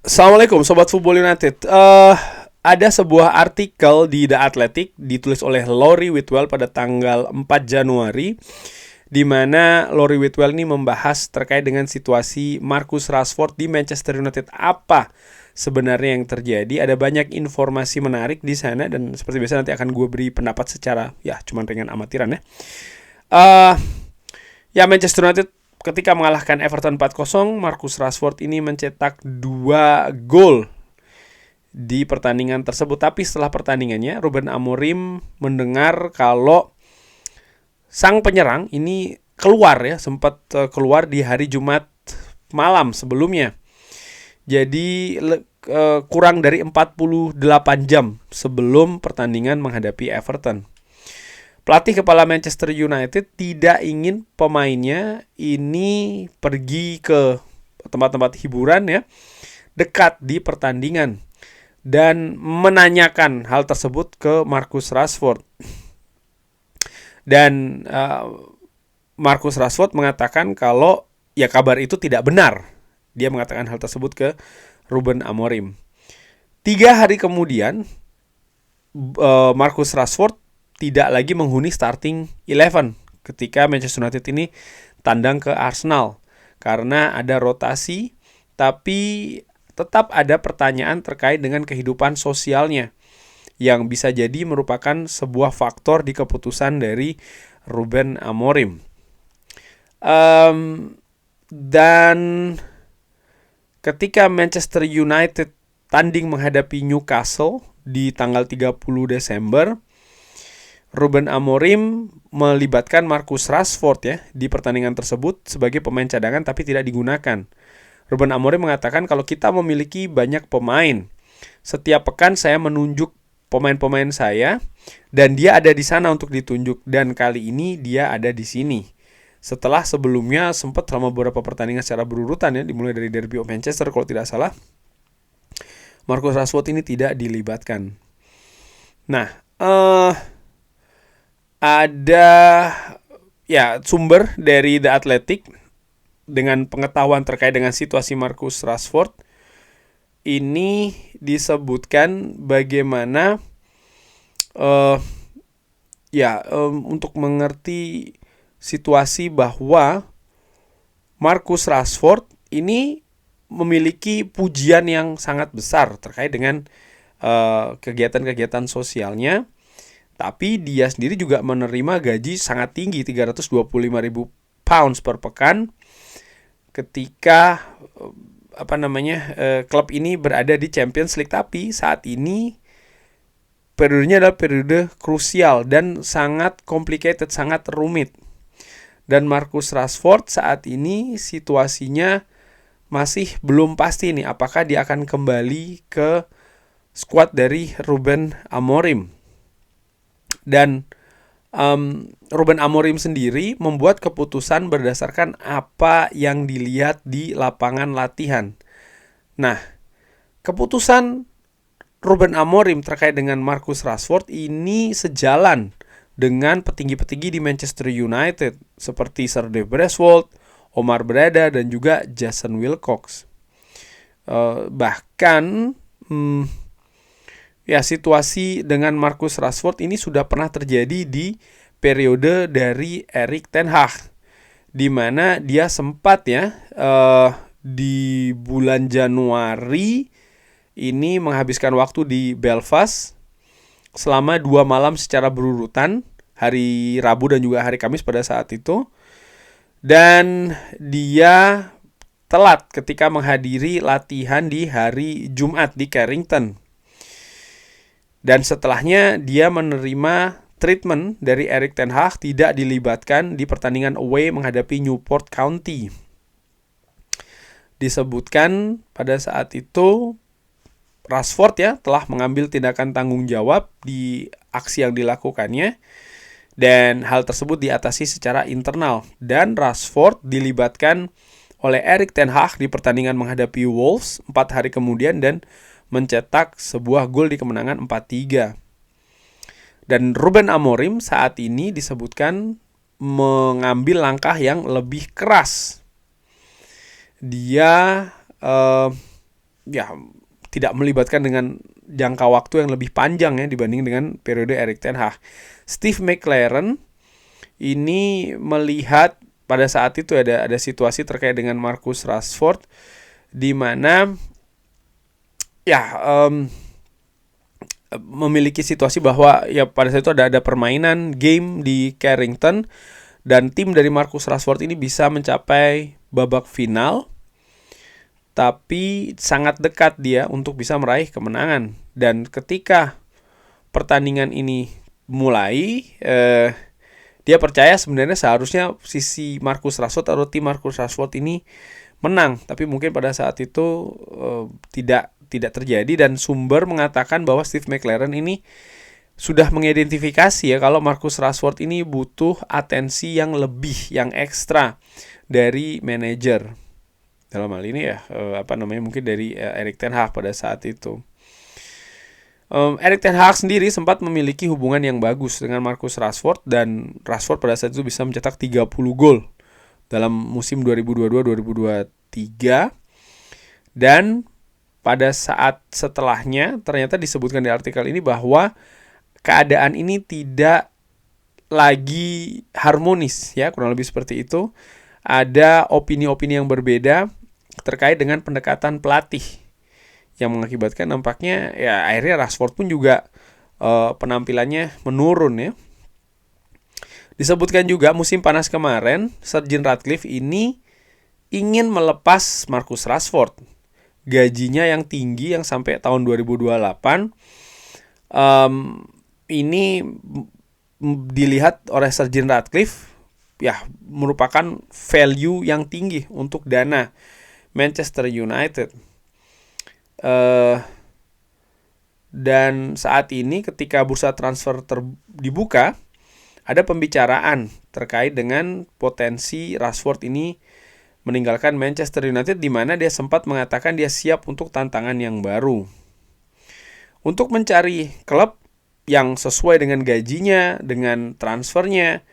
Assalamualaikum Sobat Football United. Ada sebuah artikel di The Athletic ditulis oleh Laurie Whitwell pada tanggal 4 Januari, di mana Laurie Whitwell ini membahas terkait dengan situasi Marcus Rashford di Manchester United. Apa sebenarnya yang terjadi? Ada banyak informasi menarik di sana, dan seperti biasa nanti akan gue beri pendapat secara cuman ringan amatiran ya. Manchester United ketika mengalahkan Everton 4-0, Marcus Rashford ini mencetak 2 gol di pertandingan tersebut. Tapi setelah pertandingannya, Ruben Amorim mendengar kalau sang penyerang ini sempat keluar di hari Jumat malam sebelumnya. Jadi kurang dari 48 jam sebelum pertandingan menghadapi Everton. Pelatih kepala Manchester United tidak ingin pemainnya ini pergi ke tempat-tempat hiburan dekat di pertandingan, dan menanyakan hal tersebut ke Marcus Rashford. Dan Marcus Rashford mengatakan kalau kabar itu tidak benar. Dia mengatakan hal tersebut ke Ruben Amorim. 3 hari kemudian Marcus Rashford tidak lagi menghuni starting 11 ketika Manchester United ini tandang ke Arsenal, karena ada rotasi, tapi tetap ada pertanyaan terkait dengan kehidupan sosialnya yang bisa jadi merupakan sebuah faktor di keputusan dari Ruben Amorim. Dan ketika Manchester United tanding menghadapi Newcastle di tanggal 30 Desember, Ruben Amorim melibatkan Marcus Rashford di pertandingan tersebut sebagai pemain cadangan tapi tidak digunakan. Ruben Amorim mengatakan kalau kita memiliki banyak pemain, setiap pekan saya menunjuk pemain-pemain saya dan dia ada di sana untuk ditunjuk, dan kali ini dia ada di sini. Setelah sebelumnya sempat selama beberapa pertandingan secara berurutan dimulai dari Derby of Manchester kalau tidak salah, Marcus Rashford ini tidak dilibatkan. Nah, ada sumber dari The Athletic dengan pengetahuan terkait dengan situasi Marcus Rashford ini disebutkan bagaimana untuk mengerti situasi bahwa Marcus Rashford ini memiliki pujian yang sangat besar terkait dengan kegiatan-kegiatan sosialnya. Tapi dia sendiri juga menerima gaji sangat tinggi, 325.000 pounds per pekan, ketika klub ini berada di Champions League. Tapi saat ini periodenya adalah periode krusial dan sangat complicated, sangat rumit. Dan Marcus Rashford saat ini situasinya masih belum pasti apakah dia akan kembali ke skuad dari Ruben Amorim. Dan Ruben Amorim sendiri membuat keputusan berdasarkan apa yang dilihat di lapangan latihan. Nah, keputusan Ruben Amorim terkait dengan Marcus Rashford ini sejalan dengan petinggi-petinggi di Manchester United seperti Sir Dave Braithwaite, Omar Berada, dan juga Jason Wilcox. Bahkan situasi dengan Marcus Rashford ini sudah pernah terjadi di periode dari Erik ten Hag, di mana dia sempat di bulan Januari ini menghabiskan waktu di Belfast selama 2 malam secara berurutan, hari Rabu dan juga hari Kamis pada saat itu. Dan dia telat ketika menghadiri latihan di hari Jumat di Carrington. Dan setelahnya dia menerima treatment dari Erik ten Hag, tidak dilibatkan di pertandingan away menghadapi Newport County. Disebutkan pada saat itu Rashford telah mengambil tindakan tanggung jawab di aksi yang dilakukannya, dan hal tersebut diatasi secara internal. Dan Rashford dilibatkan oleh Erik ten Hag di pertandingan menghadapi Wolves 4 hari kemudian dan mencetak sebuah gol di kemenangan 4-3. Dan Ruben Amorim saat ini disebutkan mengambil langkah yang lebih keras. Dia ya tidak melibatkan dengan jangka waktu yang lebih panjang ya dibanding dengan periode Erik ten Hag. Steve McLaren ini melihat pada saat itu ada situasi terkait dengan Marcus Rashford di mana ya memiliki situasi bahwa ya pada saat itu ada permainan game di Carrington dan tim dari Marcus Rashford ini bisa mencapai babak final, tapi sangat dekat dia untuk bisa meraih kemenangan. Dan ketika pertandingan ini mulai, dia percaya sebenarnya seharusnya sisi Marcus Rashford atau tim Marcus Rashford ini menang, tapi mungkin pada saat itu tidak terjadi, dan sumber mengatakan bahwa Steve McLaren ini sudah mengidentifikasi ya kalau Marcus Rashford ini butuh atensi yang lebih, yang ekstra dari manajer. Dalam hal ini ya mungkin dari Erik ten Hag pada saat itu. Erik ten Hag sendiri sempat memiliki hubungan yang bagus dengan Marcus Rashford, dan Rashford pada saat itu bisa mencetak 30 gol dalam musim 2022-2023. Dan pada saat setelahnya ternyata disebutkan di artikel ini bahwa keadaan ini tidak lagi harmonis ya, kurang lebih seperti itu. Ada opini-opini yang berbeda terkait dengan pendekatan pelatih yang mengakibatkan nampaknya ya akhirnya Rashford pun juga penampilannya menurun ya. Disebutkan juga musim panas kemarin Sir Jim Ratcliffe ini ingin melepas Marcus Rashford. Gajinya yang tinggi yang sampai tahun 2028 ini dilihat oleh Sir Jim Ratcliffe ya merupakan value yang tinggi untuk dana Manchester United. Dan saat ini ketika bursa transfer dibuka, ada pembicaraan terkait dengan potensi Rashford ini meninggalkan Manchester United, di mana dia sempat mengatakan dia siap untuk tantangan yang baru. Untuk mencari klub yang sesuai dengan gajinya, dengan transfernya,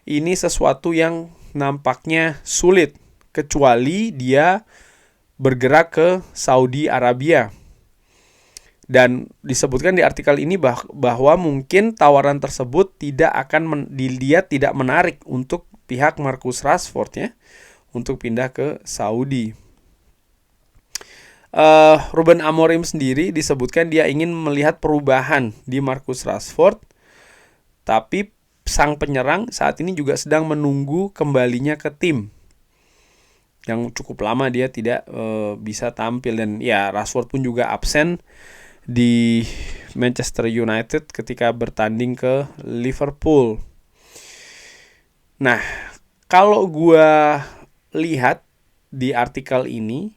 ini sesuatu yang nampaknya sulit, kecuali dia bergerak ke Saudi Arabia. Dan disebutkan di artikel ini bahwa mungkin tawaran tersebut dilihat tidak menarik untuk pihak Marcus Rashford ya, untuk pindah ke Saudi. Ruben Amorim sendiri disebutkan dia ingin melihat perubahan di Marcus Rashford, tapi sang penyerang saat ini juga sedang menunggu kembalinya ke tim. Yang cukup lama dia tidak bisa tampil, dan ya Rashford pun juga absen di Manchester United ketika bertanding ke Liverpool. Nah, kalau gua lihat di artikel ini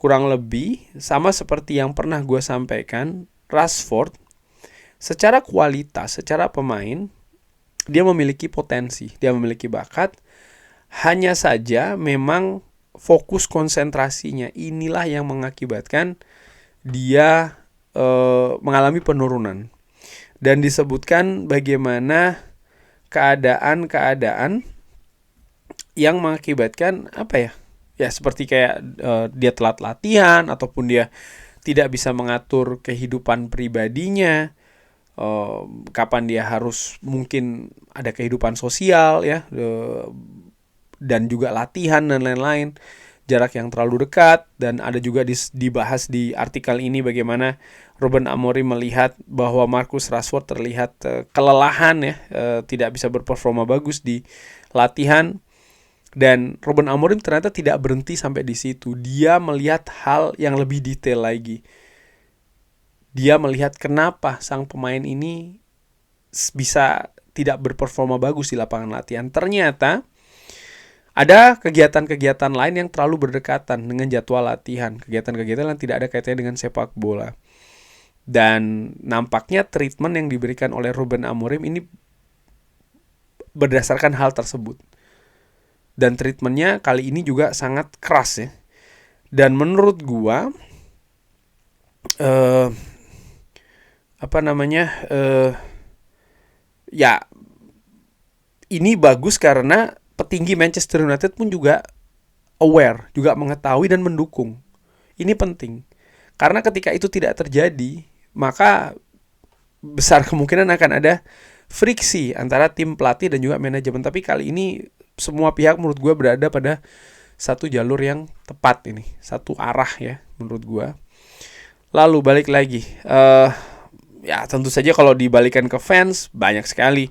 kurang lebih sama seperti yang pernah gua sampaikan, Rashford secara kualitas, secara pemain dia memiliki potensi, dia memiliki bakat. Hanya saja memang fokus konsentrasinya inilah yang mengakibatkan dia mengalami penurunan. Dan disebutkan bagaimana keadaan-keadaan yang mengakibatkan ya seperti kayak dia telat latihan, ataupun dia tidak bisa mengatur kehidupan pribadinya, kapan dia harus mungkin ada kehidupan sosial ya, dan juga latihan dan lain-lain, jarak yang terlalu dekat. Dan ada juga dibahas di artikel ini bagaimana Ruben Amorim melihat bahwa Marcus Rashford terlihat kelelahan ya, tidak bisa berperforma bagus di latihan. Dan Ruben Amorim ternyata tidak berhenti sampai di situ. Dia melihat hal yang lebih detail lagi. Dia melihat kenapa sang pemain ini bisa tidak berperforma bagus di lapangan latihan. Ternyata ada kegiatan-kegiatan lain yang terlalu berdekatan dengan jadwal latihan. Kegiatan-kegiatan yang tidak ada kaitannya dengan sepak bola. Dan nampaknya treatment yang diberikan oleh Ruben Amorim ini berdasarkan hal tersebut. Dan treatmentnya kali ini juga sangat keras ya. Dan menurut gua ya ini bagus karena petinggi Manchester United pun juga aware, juga mengetahui dan mendukung. Ini penting. Karena ketika itu tidak terjadi, maka besar kemungkinan akan ada friksi antara tim pelatih dan juga manajemen. Tapi kali ini semua pihak menurut gue berada pada satu jalur yang tepat ini, satu arah ya menurut gue. Lalu balik lagi, ya tentu saja kalau dibalikan ke fans banyak sekali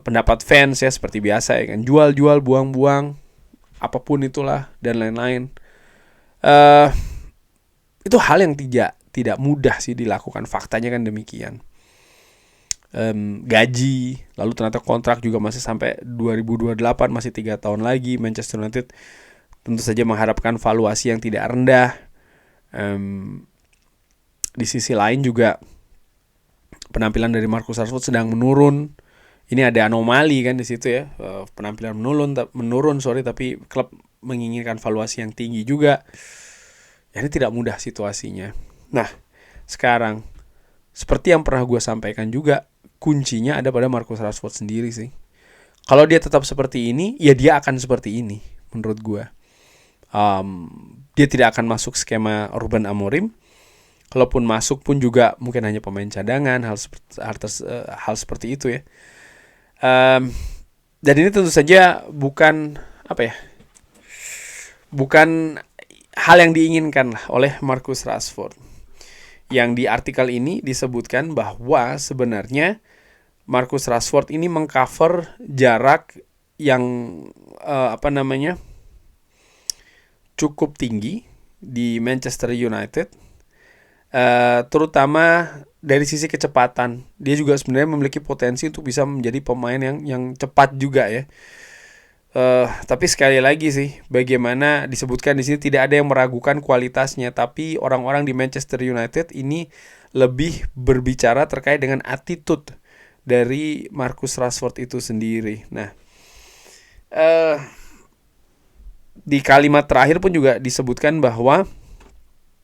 pendapat fans ya, seperti biasa ya kan, jual-jual, buang-buang, apapun itulah dan lain-lain. Itu hal yang tidak mudah sih dilakukan, faktanya kan demikian. Gaji, lalu ternyata kontrak juga masih sampai 2028, masih 3 tahun lagi. Manchester United tentu saja mengharapkan valuasi yang tidak rendah. Di sisi lain juga penampilan dari Marcus Rashford sedang menurun. Ini ada anomali kan di situ ya, penampilan menurun tapi klub menginginkan valuasi yang tinggi juga. Ya, ini tidak mudah situasinya. Nah, sekarang seperti yang pernah gue sampaikan juga, kuncinya ada pada Marcus Rashford sendiri sih. Kalau dia tetap seperti ini, ya dia akan seperti ini menurut gue. Dia tidak akan masuk skema Ruben Amorim. Kalaupun masuk pun juga mungkin hanya pemain cadangan, hal seperti itu ya. Dan ini tentu saja bukan hal yang diinginkan lah oleh Marcus Rashford. Yang di artikel ini disebutkan bahwa sebenarnya Marcus Rashford ini mengcover jarak yang cukup tinggi di Manchester United, terutama dari sisi kecepatan. Dia juga sebenarnya memiliki potensi untuk bisa menjadi pemain yang cepat juga ya. Tapi sekali lagi sih, bagaimana disebutkan di sini tidak ada yang meragukan kualitasnya, tapi orang-orang di Manchester United ini lebih berbicara terkait dengan attitude dari Marcus Rashford itu sendiri. Nah, di kalimat terakhir pun juga disebutkan bahwa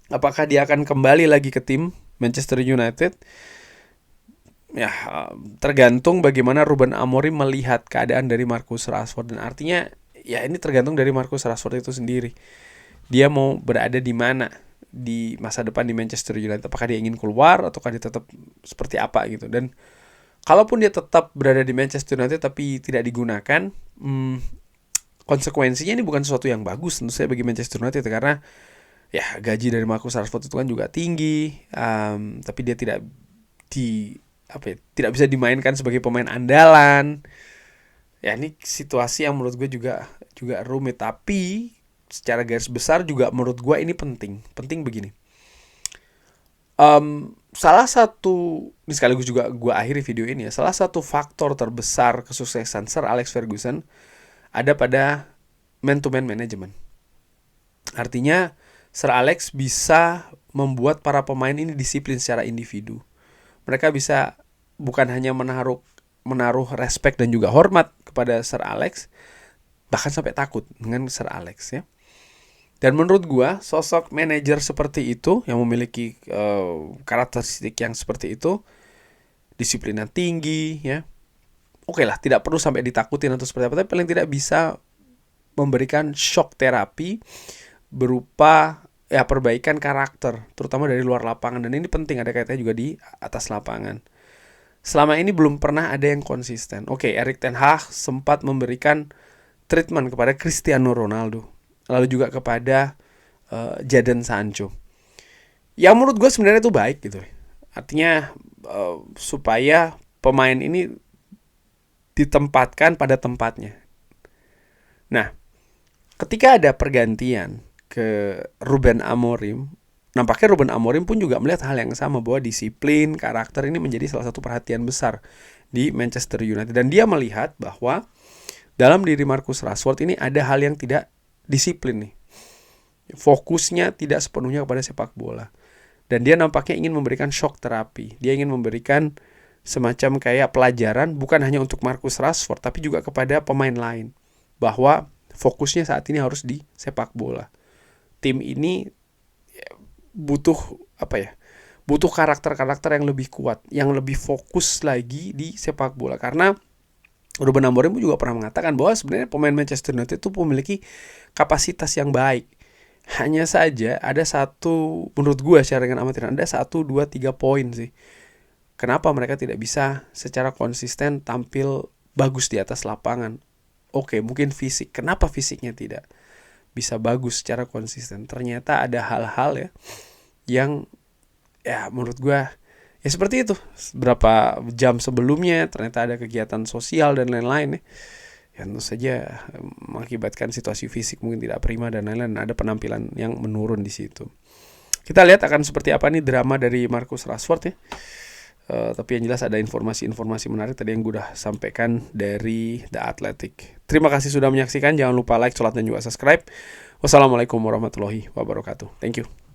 apakah dia akan kembali lagi ke tim Manchester United? Ya, tergantung bagaimana Ruben Amorim melihat keadaan dari Marcus Rashford. Dan artinya ya ini tergantung dari Marcus Rashford itu sendiri. Dia mau berada di mana di masa depan di Manchester United. Apakah dia ingin keluar ataukah dia tetap seperti apa gitu. Dan kalaupun dia tetap berada di Manchester United tapi tidak digunakan, konsekuensinya ini bukan sesuatu yang bagus tentu saja bagi Manchester United, karena ya gaji dari Marcus Rashford itu kan juga tinggi, tapi dia tidak bisa dimainkan sebagai pemain andalan. Ya ini situasi yang menurut gue juga rumit, tapi secara garis besar juga menurut gue ini penting begini. Salah satu, ini sekaligus juga gue akhiri video ini ya, salah satu faktor terbesar kesuksesan Sir Alex Ferguson ada pada man-to-man management. Artinya Sir Alex bisa membuat para pemain ini disiplin secara individu. Mereka bisa bukan hanya menaruh respect dan juga hormat kepada Sir Alex, bahkan sampai takut dengan Sir Alex ya. Dan menurut gua sosok manajer seperti itu yang memiliki karakteristik yang seperti itu, disiplinan tinggi ya. Oke lah, tidak perlu sampai ditakutin atau seperti apa, tapi paling tidak bisa memberikan shock terapi berupa ya perbaikan karakter, terutama dari luar lapangan. Dan ini penting, ada kaitannya juga di atas lapangan. Selama ini belum pernah ada yang konsisten. Oke, Erik ten Hag sempat memberikan treatment kepada Cristiano Ronaldo, lalu juga kepada Jadon Sancho. Yang menurut gue sebenarnya itu baik gitu. Artinya supaya pemain ini ditempatkan pada tempatnya. Nah, ketika ada pergantian ke Ruben Amorim, nampaknya Ruben Amorim pun juga melihat hal yang sama, bahwa disiplin, karakter ini menjadi salah satu perhatian besar di Manchester United. Dan dia melihat bahwa dalam diri Marcus Rashford ini ada hal yang tidak disiplin nih. Fokusnya tidak sepenuhnya kepada sepak bola. Dan dia nampaknya ingin memberikan shock terapi. Dia ingin memberikan semacam kayak pelajaran, bukan hanya untuk Marcus Rashford, tapi juga kepada pemain lain, bahwa fokusnya saat ini harus di sepak bola. Tim ini butuh butuh karakter-karakter yang lebih kuat, yang lebih fokus lagi di sepak bola. Karena Ruben Amorim juga pernah mengatakan bahwa sebenarnya pemain Manchester United itu memiliki kapasitas yang baik, Hanya saja ada satu, menurut gue secara dengan amatiran, ada 1, 2, 3 poin sih. Kenapa mereka tidak bisa secara konsisten tampil bagus di atas lapangan? Oke, mungkin fisik. Kenapa fisiknya tidak bisa bagus secara konsisten? Ternyata ada hal-hal ya yang ya menurut gue ya seperti itu. Berapa jam sebelumnya ternyata ada kegiatan sosial dan lain-lain ya. Yang tentu saja mengakibatkan situasi fisik mungkin tidak prima dan lain-lain. Ada penampilan yang menurun di situ. Kita lihat akan seperti apa nih drama dari Marcus Rashford ya. Tapi yang jelas ada informasi-informasi menarik tadi yang gue udah sampaikan dari The Athletic. Terima kasih sudah menyaksikan. Jangan lupa like, share, dan juga subscribe. Wassalamualaikum warahmatullahi wabarakatuh. Thank you.